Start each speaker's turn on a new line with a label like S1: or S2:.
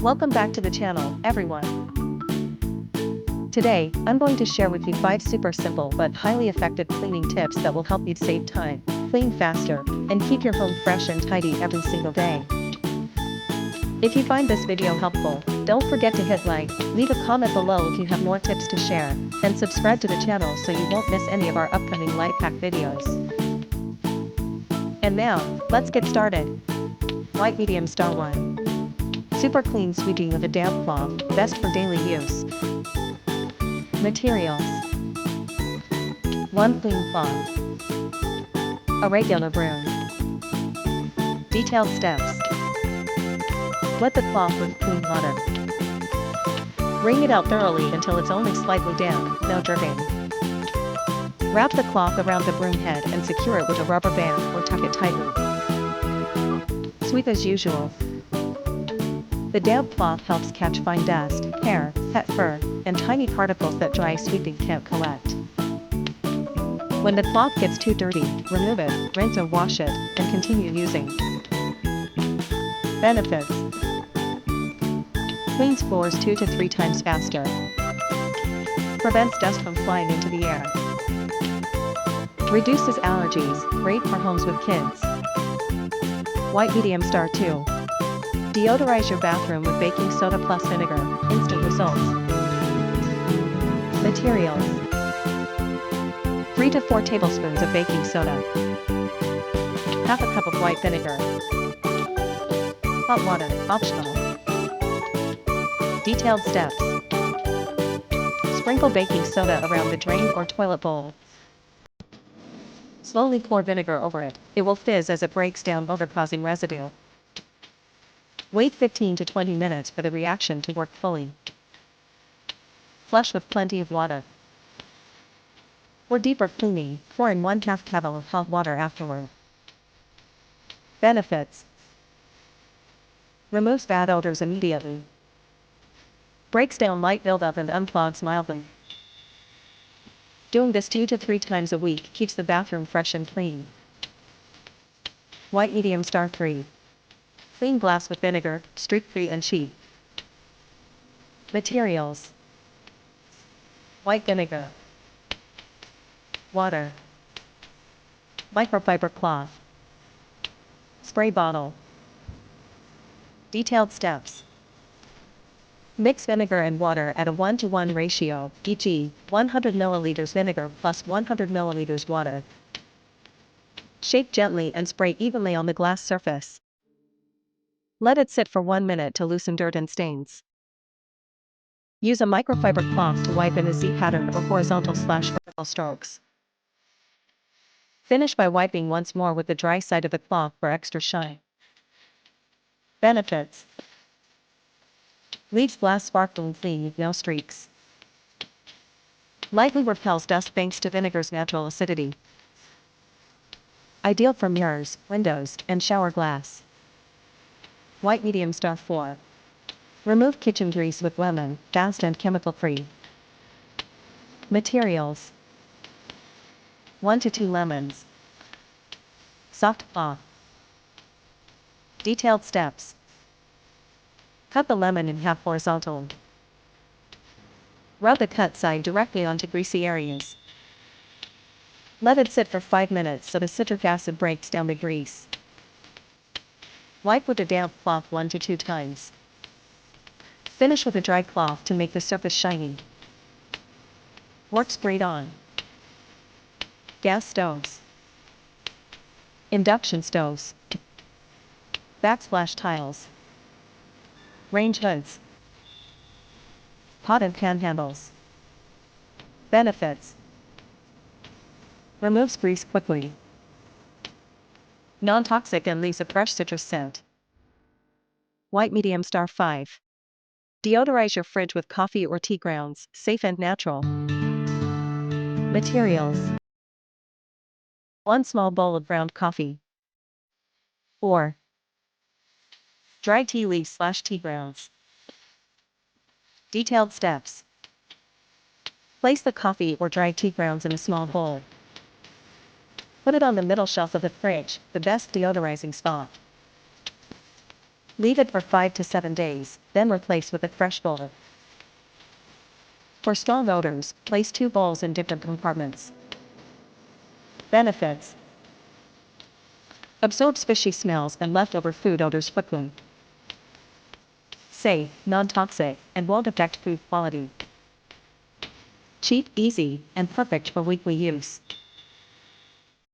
S1: Welcome back to the channel, everyone. Today, I'm going to share with you 5 super simple but highly effective cleaning tips that will help you save time, clean faster, and keep your home fresh and tidy every single day. If you find this video helpful, don't forget to hit like, leave a comment below if you have more tips to share, and subscribe to the channel so you won't miss any of our upcoming life hack videos. And now, let's get started. White medium star 1. Super clean sweeping with a damp cloth, best for daily use. Materials: 1 clean cloth, a regular broom. Detailed steps: wet the cloth with clean water. Wring it out thoroughly until it's only slightly damp, no dripping. Wrap the cloth around the broom head and secure it with a rubber band or tuck it tightly. Sweep as usual. The damp cloth helps catch fine dust, hair, pet fur, and tiny particles that dry sweeping can't collect. When the cloth gets too dirty, remove it, rinse or wash it, and continue using. Benefits: cleans floors 2 to 3 times faster. Prevents dust from flying into the air. Reduces allergies, great for homes with kids. White medium star 2. Deodorize your bathroom with baking soda plus vinegar, instant results. Materials: 3 to 4 tablespoons of baking soda. Half a cup of white vinegar. Hot water, optional. Detailed steps: sprinkle baking soda around the drain or toilet bowl. Slowly pour vinegar over it. It will fizz as it breaks down over, causing residue. Wait 15 to 20 minutes for the reaction to work fully. Flush with plenty of water. For deeper cleaning, pour in 1/2 kettle of hot water afterward. Benefits: removes bad odors immediately. Breaks down light buildup and unclogs mildly. Doing this 2 to 3 times a week keeps the bathroom fresh and clean. White medium star 3. Clean glass with vinegar, streak-free and cheap. Materials: white vinegar, water, microfiber cloth, spray bottle. Detailed steps: mix vinegar and water at a 1:1 ratio, e.g., 100 ml vinegar plus 100 ml water. Shake gently and spray evenly on the glass surface. Let it sit for 1 minute to loosen dirt and stains. Use a microfiber cloth to wipe in a Z pattern or horizontal/vertical strokes. Finish by wiping once more with the dry side of the cloth for extra shine. Benefits: leaves glass sparkling clean with no streaks. Lightly repels dust thanks to vinegar's natural acidity. Ideal for mirrors, windows, and shower glass. White medium star 4. Remove kitchen grease with lemon, fast and chemical-free. Materials: 1 to 2 lemons. Soft cloth. Detailed steps: cut the lemon in half horizontally. Rub the cut side directly onto greasy areas. Let it sit for 5 minutes so the citric acid breaks down the grease. Wipe with a damp cloth 1 to 2 times. Finish with a dry cloth to make the surface shiny. Works great on gas stoves, induction stoves, backsplash tiles, range hoods, pot and pan handles. Benefits: removes grease quickly. Non-toxic and leaves a fresh citrus scent. White medium star 5. Deodorize your fridge with coffee or tea grounds, safe and natural. Materials: 1 small bowl of ground coffee. 4 dry tea leaves/tea grounds. Detailed steps: place the coffee or dry tea grounds in a small bowl. Put it on the middle shelf of the fridge, the best deodorizing spot. Leave it for 5 to 7 days, then replace with a fresh bowl. For strong odors, place 2 bowls in different compartments. Benefits: absorbs fishy smells and leftover food odors quickly. Safe, non-toxic, and won't affect food quality. Cheap, easy, and perfect for weekly use.